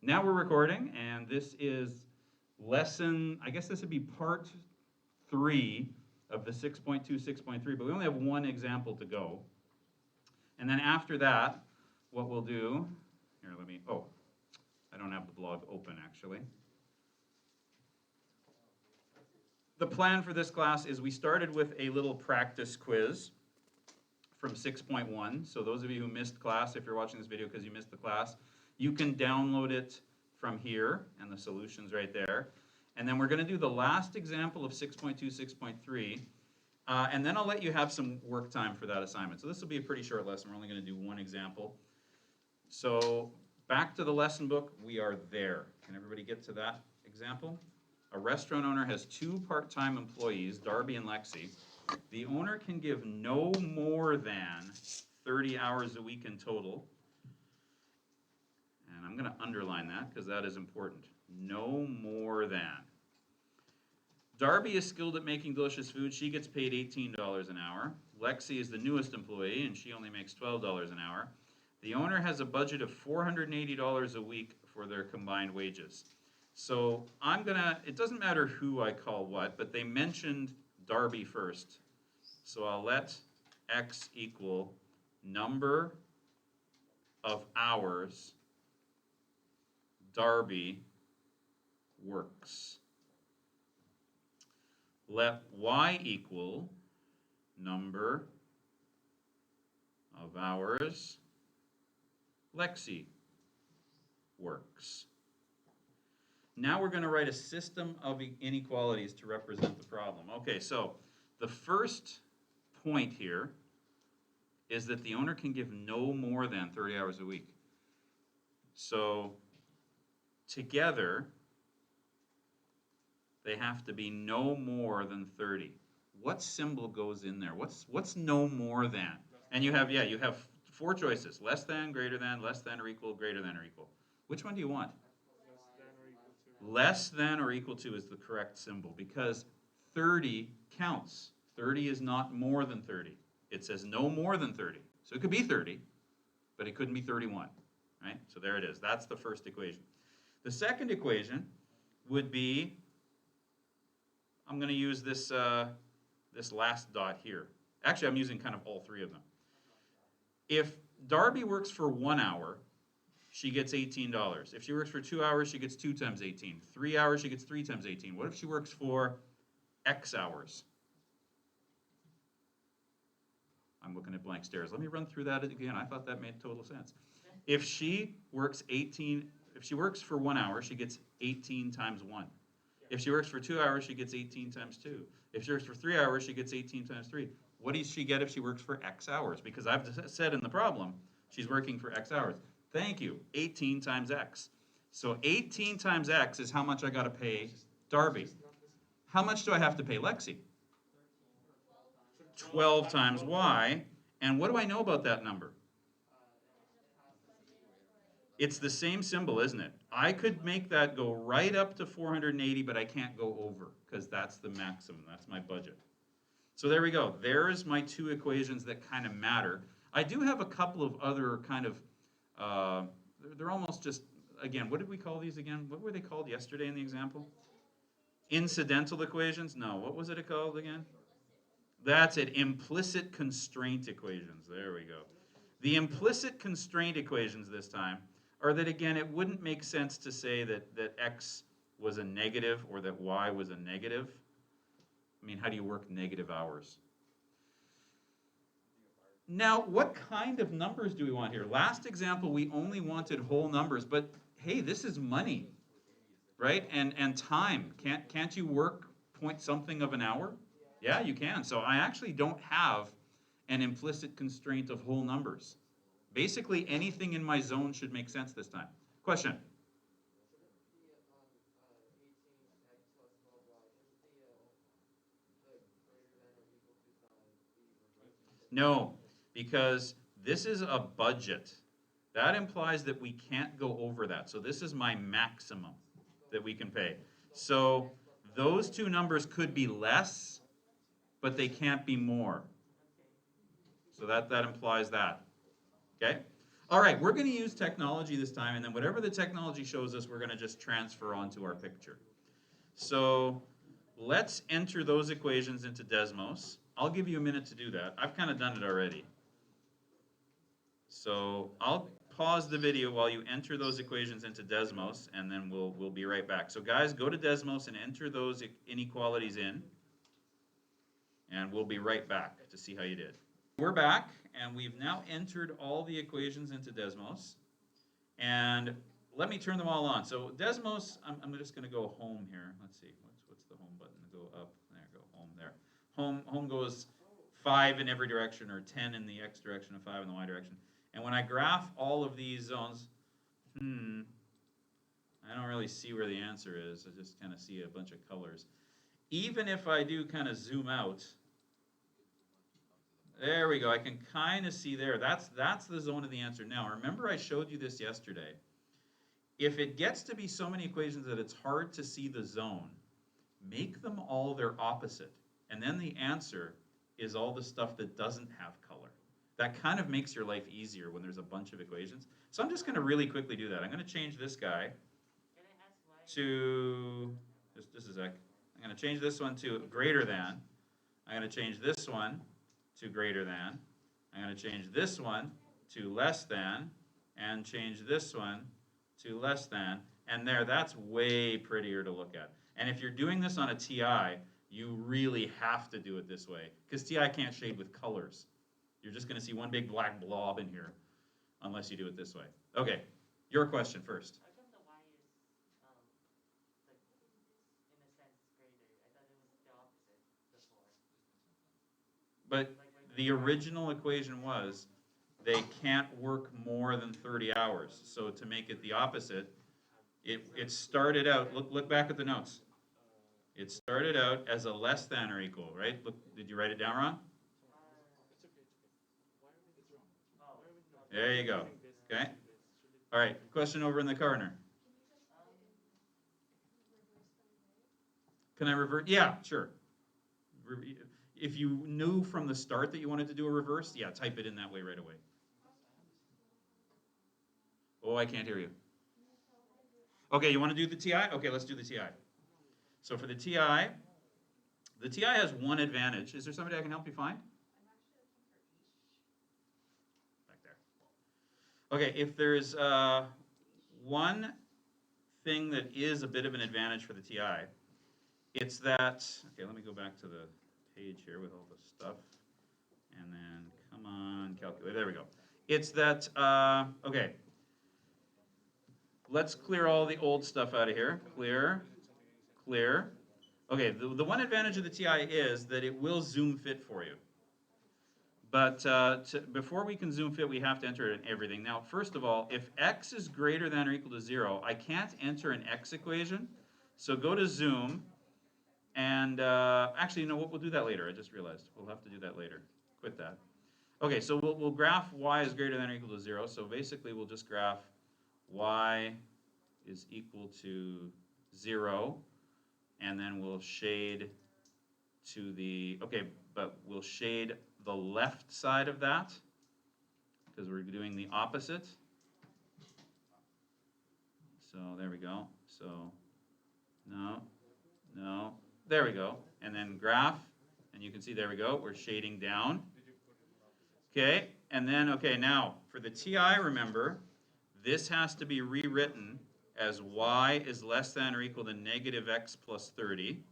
Now we're recording, and this is lesson, I guess this would be part 3 of the 6.2, 6.3, but we only have one example to go. And then after that, what we'll do, here, I don't have the blog open actually. The plan for this class is we started with a little practice quiz from 6.1. So those of you who missed class, if you're watching this video because you missed the class, you can download it from here, and the solution's right there. And then we're going to do the last example of 6.2, 6.3, and then I'll let you have some work time for that assignment. So this will be a pretty short lesson. We're only going to do one example. So back to the lesson book, we are there. Can everybody get to that example? A restaurant owner has 2 part-time employees, Darby and Lexi. The owner can give no more than 30 hours a week in total. And I'm going to underline that because that is important. No more than. Darby is skilled at making delicious food. She gets paid $18 an hour. Lexi is the newest employee, and she only makes $12 an hour. The owner has a budget of $480 a week for their combined wages. So it doesn't matter who I call what, but they mentioned Darby first. So I'll let X equal number of hours Darby works. Let Y equal number of hours Lexi works. Now we're going to write a system of inequalities to represent the problem. Okay, so the first point here is that the owner can give no more than 30 hours a week. So together, they have to be no more than 30. What symbol goes in there? What's no more than? And you have 4 choices: less than, greater than, less than or equal, greater than or equal. Which one do you want? Less than or equal to is the correct symbol because 30 counts. 30 is not more than 30. It says no more than 30. So it could be 30, but it couldn't be 31, right? So there it is. That's the first equation. The second equation would be, I'm going to use this last dot here. Actually, I'm using kind of all 3 of them. If Darby works for 1 hour, she gets $18. If she works for 2 hours, she gets 2 times 18. 3 hours, she gets 3 times 18. What if she works for X hours? I'm looking at blank stares. Let me run through that again. I thought that made total sense. If she works for 1 hour, she gets 18 times 1. If she works for 2 hours, she gets 18 times 2. If she works for 3 hours, she gets 18 times 3. What does she get if she works for X hours? Because I've said in the problem, she's working for X hours. Thank you, 18 times X. So 18 times X is how much I got to pay Darby. How much do I have to pay Lexi? 12 times Y. And what do I know about that number? It's the same symbol, isn't it? I could make that go right up to 480, but I can't go over because that's the maximum. That's my budget. So there we go. There's my 2 equations that kind of matter. I do have a couple of other kind of, they're almost just, again, what did we call these again? What were they called yesterday in the example? Incidental equations? No, what was it called again? That's it, implicit constraint equations. There we go. The implicit constraint equations this time are that, again, it wouldn't make sense to say that X was a negative or that Y was a negative. I mean, how do you work negative hours? Now, what kind of numbers do we want here? Last example, we only wanted whole numbers, but hey, this is money, right? And time. Can't you work point something of an hour? Yeah, you can. So I actually don't have an implicit constraint of whole numbers. Basically, anything in my zone should make sense this time. Question? No, because this is a budget. That implies that we can't go over that. So this is my maximum that we can pay. So those 2 numbers could be less, but they can't be more. So that implies that. Okay? All right, we're going to use technology this time, and then whatever the technology shows us, we're going to just transfer onto our picture. So let's enter those equations into Desmos. I'll give you a minute to do that. I've kind of done it already. So I'll pause the video while you enter those equations into Desmos, and then we'll be right back. So guys, go to Desmos and enter those inequalities in, and we'll be right back to see how you did. We're back, and we've now entered all the equations into Desmos, and let me turn them all on. So Desmos, I'm just going to go home here. Let's see, what's the home button? Go up, there, go home there. Home goes 5 in every direction, or 10 in the x direction and 5 in the y direction. And when I graph all of these zones, I don't really see where the answer is. I just kind of see a bunch of colors. Even if I do kind of zoom out, there we go. I can kind of see there. That's the zone of the answer. Now, remember I showed you this yesterday. If it gets to be so many equations that it's hard to see the zone, make them all their opposite. And then the answer is all the stuff that doesn't have color. That kind of makes your life easier when there's a bunch of equations. So I'm just going to really quickly do that. I'm going to change this guy to, just a sec. I'm going to change this one to greater than. I'm going to change this one to greater than. I'm going to change this one to less than, and change this one to less than. And there, that's way prettier to look at. And if you're doing this on a TI, you really have to do it this way, because TI can't shade with colors. You're just going to see one big black blob in here, unless you do it this way. Okay, your question first. How come the y is, like, in a sense, greater? I thought it was the opposite before. But the original equation was they can't work more than 30 hours. So to make it the opposite, it started out, look back at the notes. It started out as a less than or equal, right? Look, did you write it down wrong? There you go. Okay. All right. Question over in the corner. Can I revert? Yeah, sure. If you knew from the start that you wanted to do a reverse, yeah, type it in that way right away. Oh, I can't hear you. Okay, you want to do the TI? Okay, let's do the TI. So for the TI has one advantage. Is there somebody I can help you find? Okay, if there's one thing that is a bit of an advantage for the TI, it's that, okay, let me go back to the page here with all the stuff, and then, come on, calculate, there we go. It's that, okay, let's clear all the old stuff out of here. Clear, clear. Okay, the one advantage of the TI is that it will zoom fit for you. But before we can zoom fit, we have to enter it in everything. Now, first of all, if x is greater than or equal to 0, I can't enter an x equation. So go to zoom, and actually, you know what? We'll do that later. I just realized. We'll have to do that later. Quit that. Okay, so we'll graph y is greater than or equal to 0. So basically, we'll just graph y is equal to 0, and then we'll shade to the, okay, but we'll shade the left side of that, because we're doing the opposite. So there we go. So no, there we go. And then graph, and you can see there we go. We're shading down. Okay, and then, okay, now for the TI, remember, this has to be rewritten as y is less than or equal to negative x plus 30.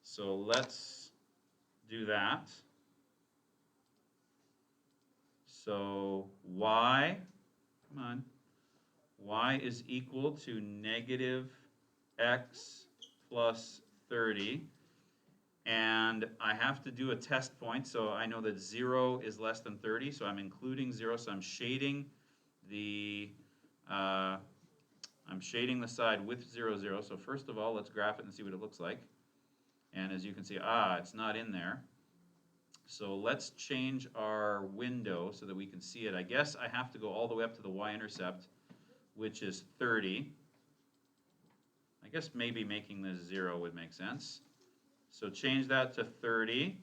So let's do that. So y, come on, y is equal to negative x plus 30. And I have to do a test point, so I know that 0 is less than 30, so I'm including 0, so I'm shading the side with 0, 0. So first of all, let's graph it and see what it looks like. And as you can see, it's not in there. So let's change our window so that we can see it. I guess I have to go all the way up to the y-intercept, which is 30. I guess maybe making this 0 would make sense. So change that to 30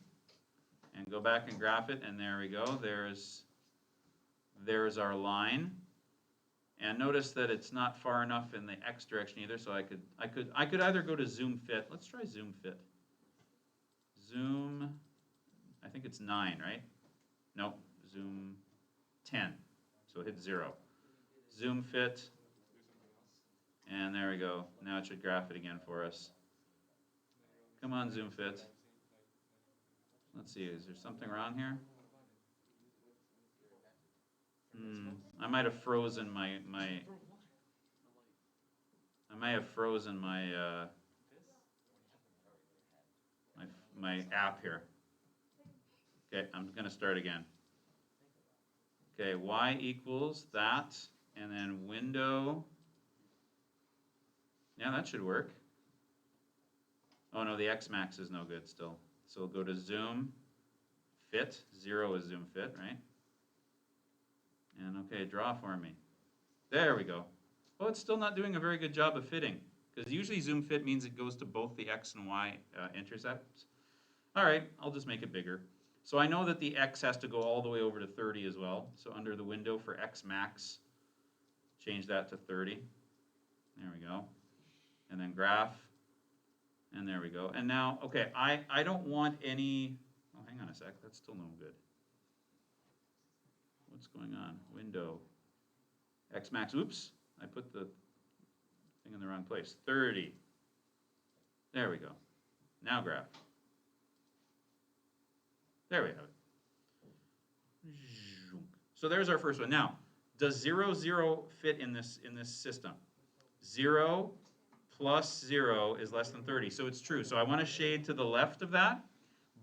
and go back and graph it, and there we go. There's there's our line. And notice that it's not far enough in the X direction either, so I could either go to zoom fit. Let's try zoom fit. Zoom, I think it's 9, right? Nope, zoom 10. So hit 0. Zoom fit. And there we go. Now it should graph it again for us. Come on, zoom fit. Let's see, is there something wrong here? I might have frozen my my app here. Okay, I'm gonna start again. Okay, y equals that, and then window. Yeah, that should work. Oh no, the X max is no good still. So we'll go to zoom fit. 0 is zoom fit, right? And okay, draw for me. There we go. Oh, it's still not doing a very good job of fitting, because usually zoom fit means it goes to both the X and Y intercepts. All right, I'll just make it bigger. So I know that the X has to go all the way over to 30 as well. So under the window for X max, change that to 30. There we go. And then graph. And there we go. And now, okay, I don't want any, oh, hang on a sec, that's still no good. What's going on? Window. X max, oops, I put the thing in the wrong place. 30. There we go. Now graph. There we have it. So there's our first one. Now, does 0, 0 fit in this system? 0 plus 0 is less than 30. So it's true. So I want to shade to the left of that.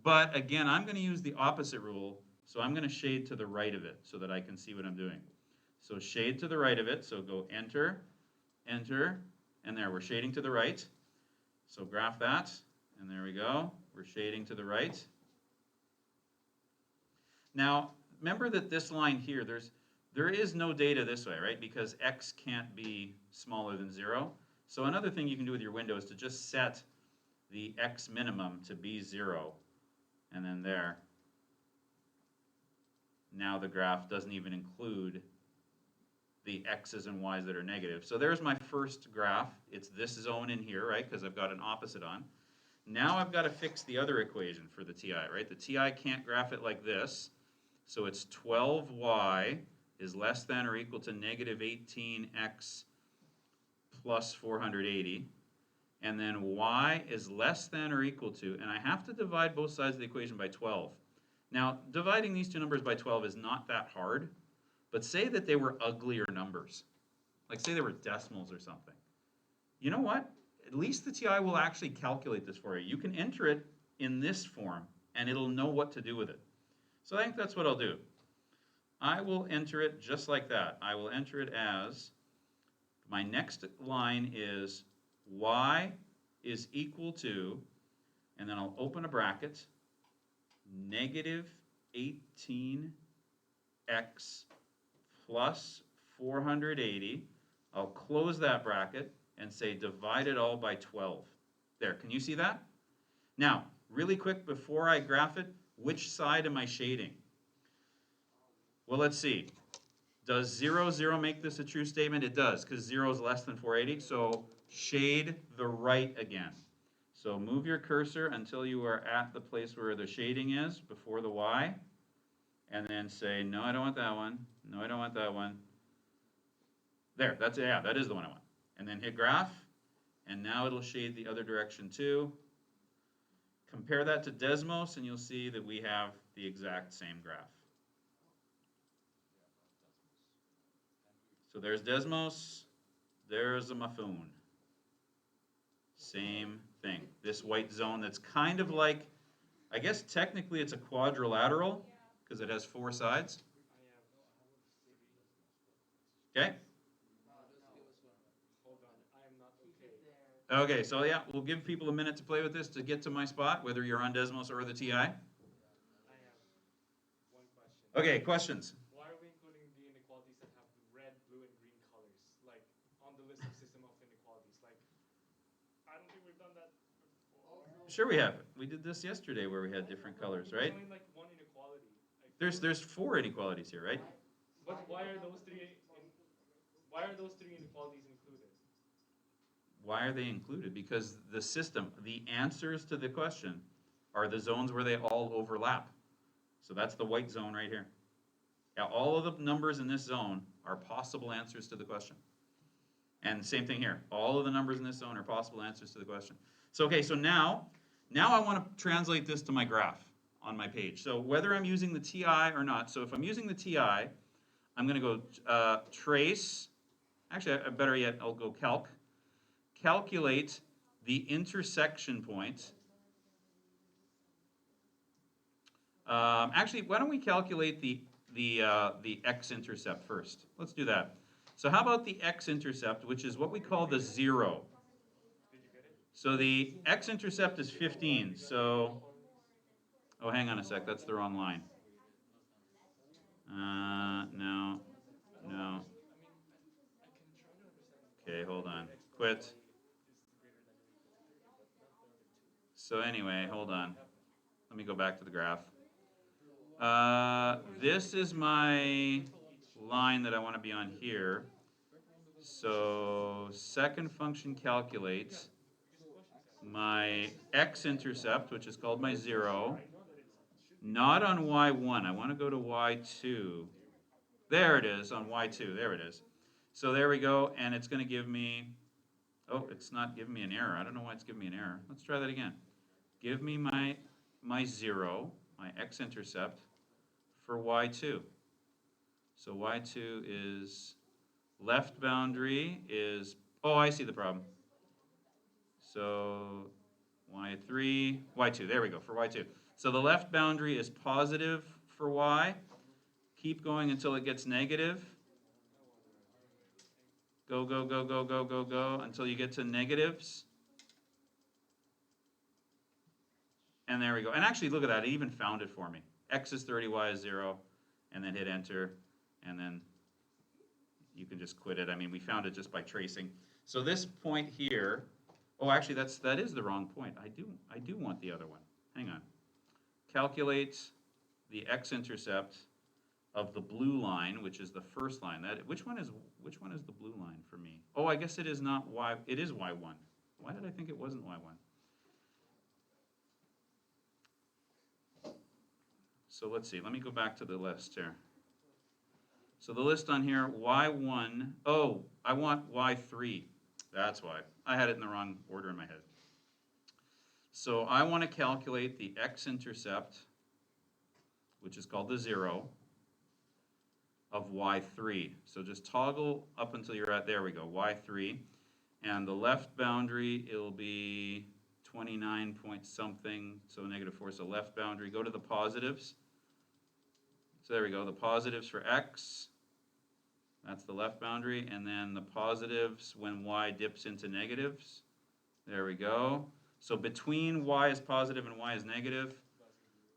But again, I'm going to use the opposite rule. So I'm going to shade to the right of it so that I can see what I'm doing. So shade to the right of it. So go enter, enter, and there. We're shading to the right. So graph that. And there we go. We're shading to the right. Now, remember that this line here, there is no data this way, right? Because X can't be smaller than 0. So another thing you can do with your window is to just set the X minimum to be 0. And then there. Now the graph doesn't even include the X's and Y's that are negative. So there's my first graph. It's this zone in here, right? Because I've got an opposite on. Now I've got to fix the other equation for the TI, right? The TI can't graph it like this. So it's 12y is less than or equal to negative 18x plus 480. And then y is less than or equal to, and I have to divide both sides of the equation by 12. Now, dividing these two numbers by 12 is not that hard, but say that they were uglier numbers. Like say they were decimals or something. You know what? At least the TI will actually calculate this for you. You can enter it in this form, and it'll know what to do with it. So I think that's what I'll do. I will enter it just like that. I will enter it as, my next line is y is equal to, and then I'll open a bracket, negative 18x plus 480. I'll close that bracket and say divide it all by 12. There, can you see that? Now, really quick before I graph it, which side am I shading? Well, let's see. Does 0, 0 make this a true statement? It does, because 0 is less than 480. So shade the right again. So move your cursor until you are at the place where the shading is before the Y. And then say, no, I don't want that one. No, I don't want that one. There, that's it. Yeah, that is the one I want. And then hit graph. And now it'll shade the other direction too. Compare that to Desmos, and you'll see that we have the exact same graph. So there's Desmos, there's a Maffoon. Same thing. This white zone that's kind of like, I guess technically it's a quadrilateral because it has 4 sides. Okay? Okay, so yeah, we'll give people a minute to play with this to get to my spot, whether you're on Desmos or the TI. I have one question. Okay, questions? Why are we including the inequalities that have red, blue, and green colors, like on the list of system of inequalities? Like, I don't think we've done that before. Sure we have. We did this yesterday where we had different colors, right? There's only like one inequality. There's 4 inequalities here, right? But why are those why are those three inequalities included? Why are they included? Because the system, the answers to the question are the zones where they all overlap. So that's the white zone right here. Yeah, all of the numbers in this zone are possible answers to the question. And same thing here. All of the numbers in this zone are possible answers to the question. So, okay, so now I want to translate this to my graph on my page. So whether I'm using the TI or not, so if I'm using the TI, I'm going to go trace, actually, better yet, I'll go calculate the intersection point. Actually, why don't we calculate the X-intercept first? Let's do that. So how about the X-intercept, which is what we call the 0. So the X-intercept is 15. So, oh, hang on a sec. That's the wrong line. No. Okay, hold on. Quit. So anyway, hold on. Let me go back to the graph. This is my line that I want to be on here. So second function calculates my X-intercept, which is called my 0, not on Y1. I want to go to Y2. There it is, on Y2. There it is. So there we go, and it's going to give me, oh, it's not giving me an error. I don't know why it's giving me an error. Let's try that again. Give me my 0, my X-intercept, for Y2. So Y2 is, left boundary is, oh, I see the problem. So Y3, Y2, there we go, for Y2. So the left boundary is positive for Y. Keep going until it gets negative. Go, go, go, go, go, go, go, until you get to negatives. And there we go. And actually, look at that, it even found it for me. X is 30, Y is 0, and then hit enter, and then you can just quit it. I mean, we found it just by tracing. So this point here, oh, actually, that is the wrong point. I do want the other one. Hang on. Calculate the X-intercept of the blue line, which is the first line. Which one is the blue line for me? Oh, I guess it is not Y. It is Y1. Why did I think it wasn't Y1? So let's see. Let me go back to the list here. So the list on here, Y1. Oh, I want Y3. That's why. I had it in the wrong order in my head. So I want to calculate the X-intercept, which is called the 0, of Y3. So just toggle up until you're at, there we go, Y3. And the left boundary, it'll be 29 point something, so -4. So left boundary, go to the positives. So there we go, the positives for X. That's the left boundary. And then the positives when Y dips into negatives. There we go. So between Y is positive and Y is negative,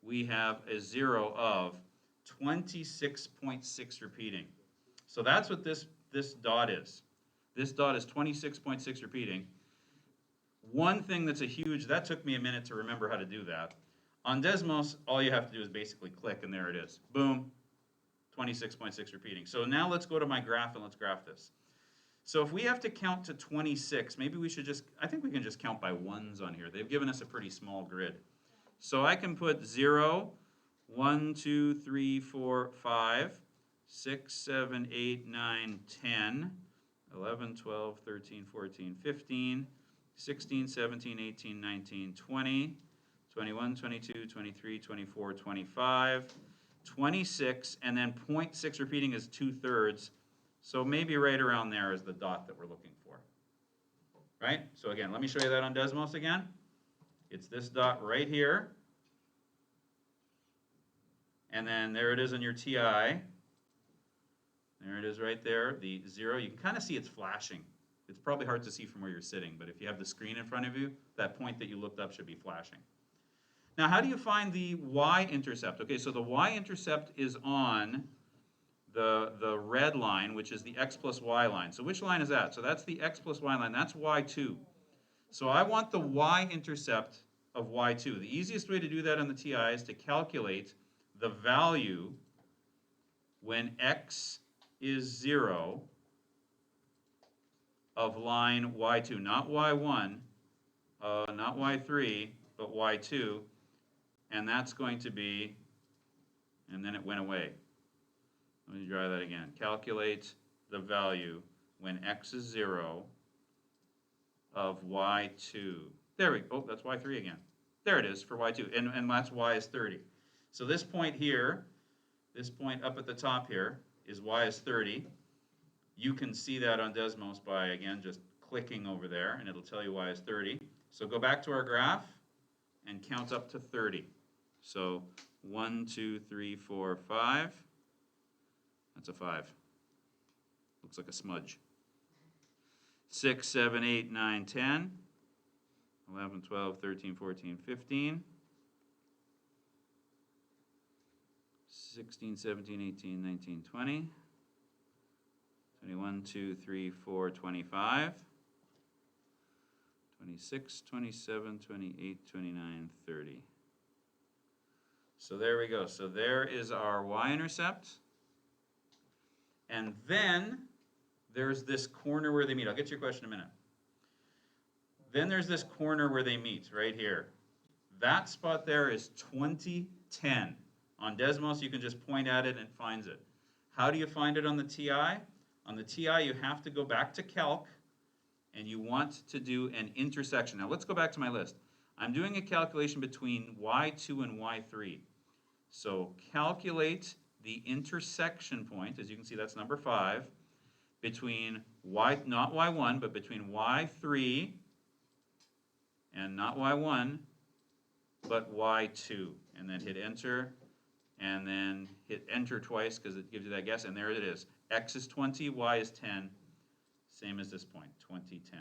we have a 0 of 26.6 repeating. So that's what this dot is. This dot is 26.6 repeating. One thing that's that took me a minute to remember how to do that. On Desmos, all you have to do is basically click, and there it is. Boom, 26.6 repeating. So now let's go to my graph and let's graph this. So if we have to count to 26, maybe we should I think we can just count by ones on here. They've given us a pretty small grid. So I can put 0, 1, 2, 3, 4, 5, 6, 7, 8, 9, 10, 11, 12, 13, 14, 15, 16, 17, 18, 19, 20, 21, 22, 23, 24, 25, 26, and then 0.6 repeating is 2/3. So maybe right around there is the dot that we're looking for. Right? So again, let me show you that on Desmos again. It's this dot right here. And then there it is on your TI. There it is right there, the 0. You can kind of see it's flashing. It's probably hard to see from where you're sitting, but if you have the screen in front of you, that point that you looked up should be flashing. Now, how do you find the Y-intercept? Okay, so the Y-intercept is on the red line, which is the X plus Y line. So which line is that? So that's the X plus Y line. That's Y2. So I want the Y-intercept of Y2. The easiest way to do that on the TI is to calculate the value when X is 0 of line y2, not y1, not y3, but y2, and that's going to be, and then it went away. Let me try that again. Calculate the value when x is 0 of y2. There we go. Oh, that's y3 again. There it is for y2, and that's y is 30. So this point here, this point up at the top here, is y is 30. You can see that on Desmos by, again, just clicking over there, and it'll tell you y is 30. So go back to our graph and count up to 30. So 1, 2, 3, 4, 5. That's a 5. Looks like a smudge. 6, 7, 8, 9, 10. 11, 12, 13, 14, 15. 16, 17, 18, 19, 20. 21, 2, 3, 4, 25. 26, 27, 28, 29, 30. So there we go. So there is our y-intercept. And then there's this corner where they meet. I'll get to your question in a minute. Then there's this corner where they meet, right here. That spot there is 2010. On Desmos, you can just point at it and it finds it. How do you find it on the TI? On the TI, you have to go back to calc, and you want to do an intersection. Now, let's go back to my list. I'm doing a calculation between y2 and y3. So calculate the intersection point, as you can see, that's number 5, between y, not y1, but between y3 and not y1, but y2. And then hit enter, and then hit enter twice because it gives you that guess, and there it is. X is 20, y is 10, same as this point, 2010.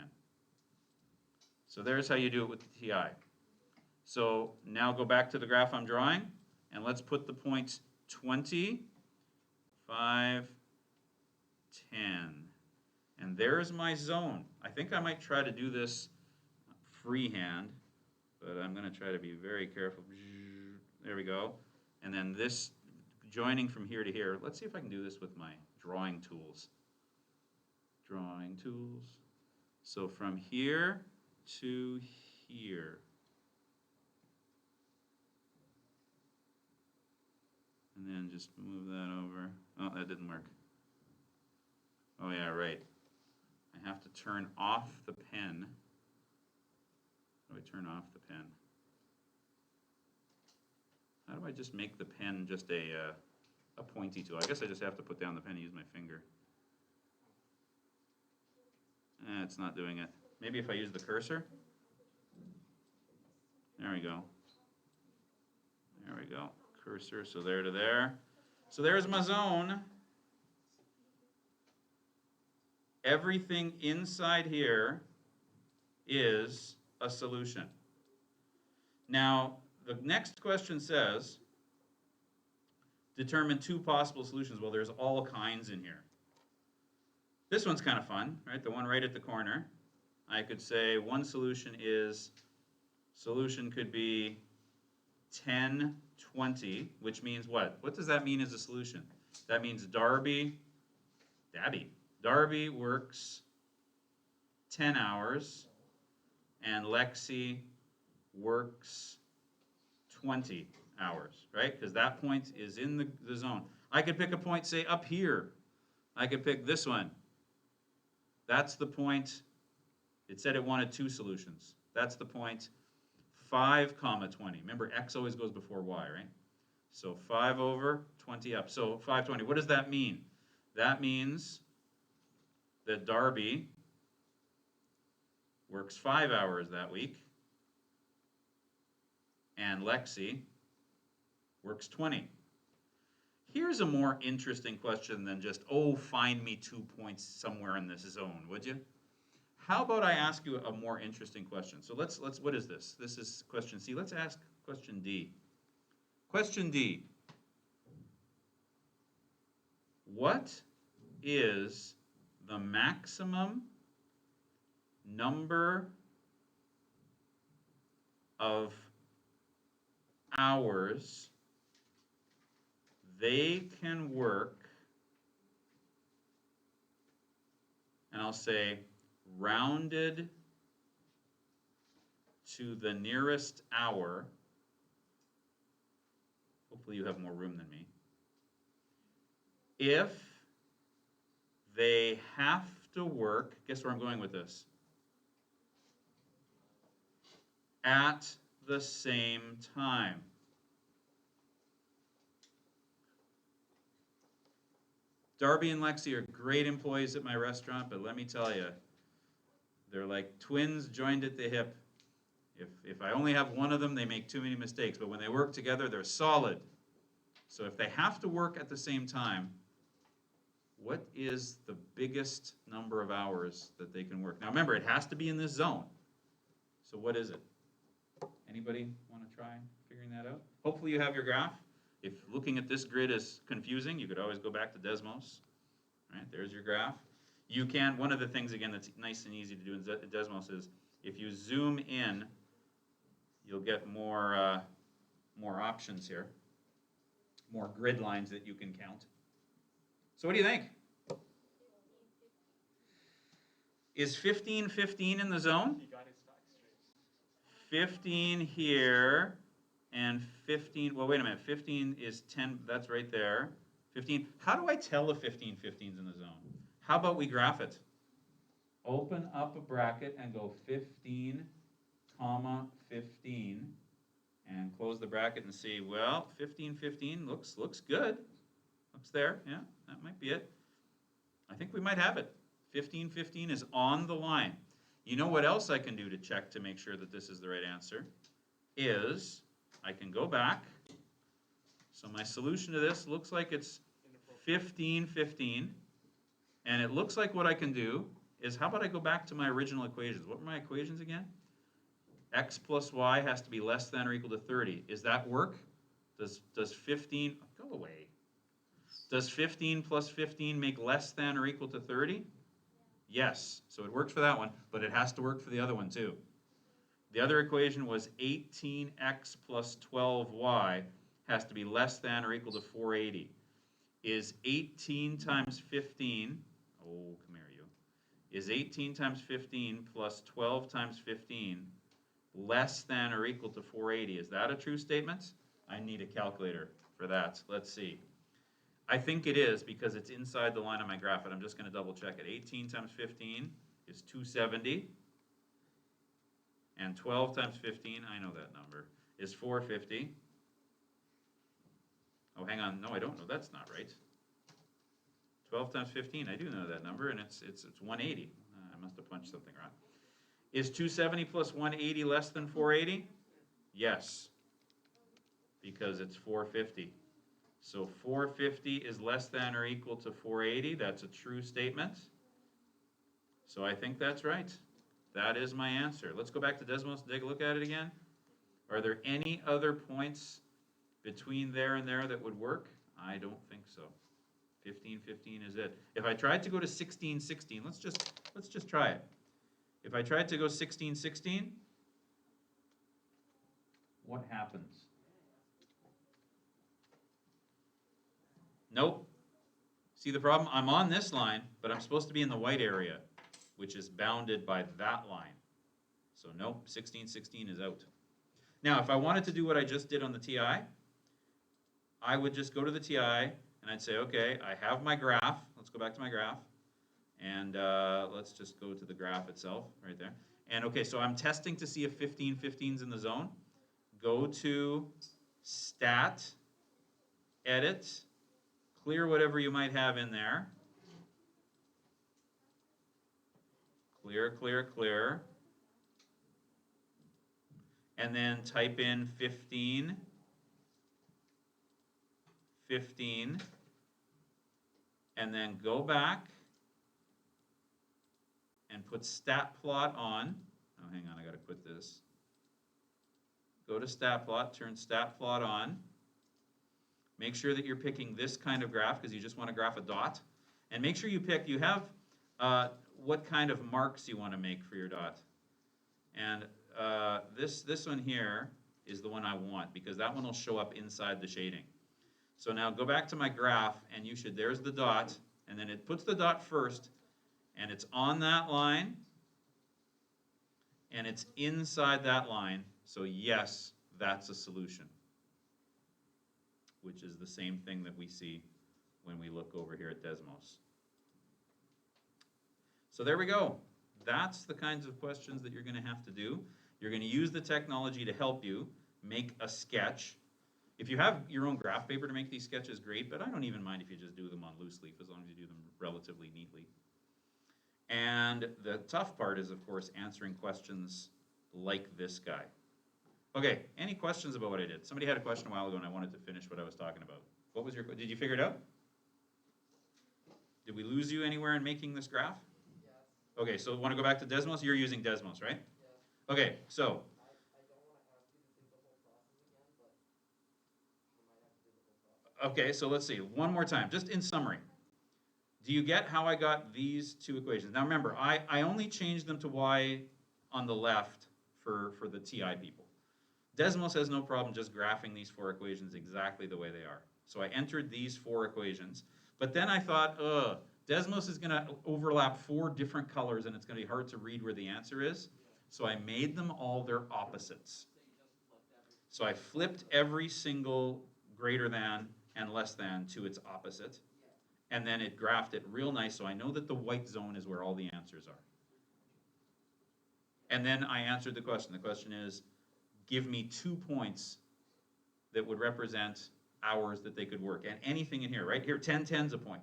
So there's how you do it with the TI. So now go back to the graph I'm drawing, and let's put the points 20, 5, 10. And there's my zone. I think I might try to do this freehand, but I'm going to try to be very careful. There we go. And then this joining from here to here. Let's see if I can do this with my drawing tools. Drawing tools. So from here to here. And then just move that over. Oh, that didn't work. Oh yeah, right. I have to turn off the pen. How do I turn off the pen? How do I just make the pen just a pointy tool? I guess I just have to put down the pen and use my finger. It's not doing it. Maybe if I use the cursor? There we go. There we go. Cursor, so there to there. So there's my zone. Everything inside here is a solution. Now, the next question says, determine 2 possible solutions. Well, there's all kinds in here. This one's kind of fun, right? The one right at the corner. I could say one solution could be 10, 20, which means what? What does that mean as a solution? That means Darby works 10 hours, and Lexi works 20 hours, right? Because that point is in the zone. I could pick a point, say, up here. I could pick this one. That's the point. It said it wanted 2 solutions. That's the point 5, 20. Remember, x always goes before y, right? So 5 over, 20 up. So 520. What does that mean? That means that Darby works 5 hours that week, and Lexi works 20. Here's a more interesting question than just, oh, find me 2 points somewhere in this zone, would you? How about I ask you a more interesting question? So let's what is this? This is question C. Let's ask question D. Question D. What is the maximum number of hours they can work and I'll say rounded to the nearest hour. Hopefully you have more room than me. If they have to work, guess where I'm going with this? At the same time. Darby and Lexi are great employees at my restaurant, but let me tell you, they're like twins joined at the hip. If I only have one of them, they make too many mistakes, but when they work together, they're solid. So if they have to work at the same time, what is the biggest number of hours that they can work? Now remember, it has to be in this zone. So what is it? Anybody want to try figuring that out? Hopefully you have your graph. If looking at this grid is confusing, you could always go back to Desmos. All right, there's your graph. You can, one of the things again that's nice and easy to do in Desmos is if you zoom in, you'll get more options here, more grid lines that you can count. So what do you think? Is 15, 15 in the zone? He got his facts straight. 15 here, and 15, well, wait a minute, 15 is 10, that's right there. 15, how do I tell if 15, 15 is in the zone? How about we graph it? Open up a bracket and go 15, comma, 15, and close the bracket and see, well, 15, 15 looks good. Looks there, yeah, that might be it. I think we might have it. 15, 15 is on the line. You know what else I can do to check to make sure that this is the right answer? Is I can go back. So my solution to this looks like it's 15, 15. And it looks like what I can do is, how about I go back to my original equations? What were my equations again? X plus y has to be less than or equal to 30. Is that work? Does 15, go away. Does 15 plus 15 make less than or equal to 30? Yes, so it works for that one, but it has to work for the other one too. The other equation was 18x plus 12y has to be less than or equal to 480. Is 18 times 15, oh, come here you, is 18 times 15 plus 12 times 15 less than or equal to 480? Is that a true statement? I need a calculator for that. Let's see. I think it is because it's inside the line of my graph, and I'm just going to double check it. 18 times 15 is 270, and 12 times 15, I know that number, is 450. Oh, hang on, no, I don't know, that's not right. 12 times 15, I do know that number, and it's 180. I must have punched something wrong. Is 270 plus 180 less than 480? Yes, because it's 450. So 450 is less than or equal to 480. That's a true statement. So I think that's right. That is my answer. Let's go back to Desmos and take a look at it again. Are there any other points between there and there that would work? I don't think so. 15, 15 is it. If I tried to go to 16, 16, let's just try it. If I tried to go 16, 16, what happens? Nope. See the problem? I'm on this line, but I'm supposed to be in the white area, which is bounded by that line. So nope, 16, 16 is out. Now, if I wanted to do what I just did on the TI, I would just go to the TI and I'd say, okay, I have my graph. Let's go back to my graph. And let's just go to the graph itself right there. And okay, so I'm testing to see if 15, 15 is in the zone. Go to Stat, Edit, clear whatever you might have in there. Clear, clear, clear. And then type in 15, 15, and then go back and put stat plot on. Oh, hang on, I gotta quit this. Go to stat plot, turn stat plot on. Make sure that you're picking this kind of graph because you just want to graph a dot. And make sure you pick, you have what kind of marks you want to make for your dot. And this one here is the one I want because that one will show up inside the shading. So now go back to my graph and you should, there's the dot, and then it puts the dot first, and it's on that line, and it's inside that line, so yes, that's a solution, which is the same thing that we see when we look over here at Desmos. So there we go. That's the kinds of questions that you're going to have to do. You're going to use the technology to help you make a sketch. If you have your own graph paper to make these sketches, great, but I don't even mind if you just do them on loose leaf as long as you do them relatively neatly. And the tough part is, of course, answering questions like this guy. Okay, any questions about what I did? Somebody had a question a while ago and I wanted to finish what I was talking about. What was your, did you figure it out? Did we lose you anywhere in making this graph? Yes. Okay, so want to go back to Desmos? You're using Desmos, right? Yes. Okay, so I don't want to ask you to do the whole process again, but we might have to do the whole process. okay, so let's see, one more time, just in summary. Do you get how I got these two equations? Now remember, I only changed them to y on the left for the TI people. Desmos has no problem just graphing these four equations exactly the way they are. So I entered these four equations, but then I thought, Desmos is gonna overlap four different colors and it's gonna be hard to read where the answer is. So I made them all their opposites. So I flipped every single greater than and less than to its opposite. And then it graphed it real nice, so I know that the white zone is where all the answers are. And then I answered the question. The question is, give me 2 points that would represent hours that they could work. And anything in here, right here, 10's a point.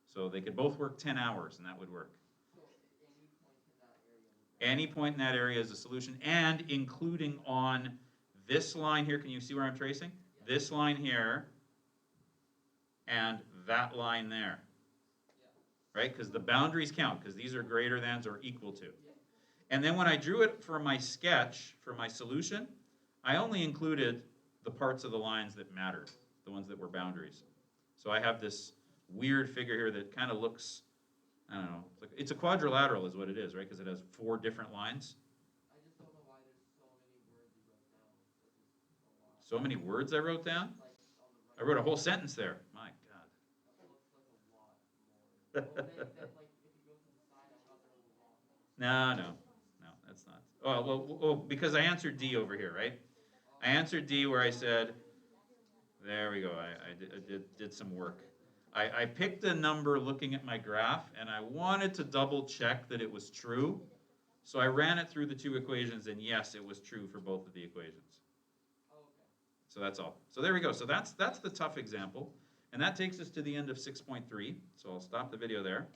So they could both work 10 hours, and that would work. So any point in that area. Any point in that area is a solution, and including on this line here, can you see where I'm tracing? Yeah. This line here, and that line there. Yeah. Right? Because the boundaries count, because these are greater thans or equal to. Yeah. And then when I drew it for my sketch, for my solution, I only included the parts of the lines that mattered, the ones that were boundaries. So I have this weird figure here that kind of looks, I don't know, it's a quadrilateral is what it is, right? Because it has four different lines. I just don't know why there's so many words you wrote down. This is a lot. So many words I wrote down? Like on the I right. wrote a whole sentence there. My God. That looks like a lot more. Well, then, like, if you go to the side, I thought there was a lot more. No, that's not. Oh, well, because I answered D over here, right? I answered D where I said, there we go, I did some work. I picked a number looking at my graph, and I wanted to double check that it was true. So I ran it through the two equations, and yes, it was true for both of the equations. Oh, okay. So that's all. So there we go. So that's the tough example. And that takes us to the end of 6.3. So I'll stop the video there.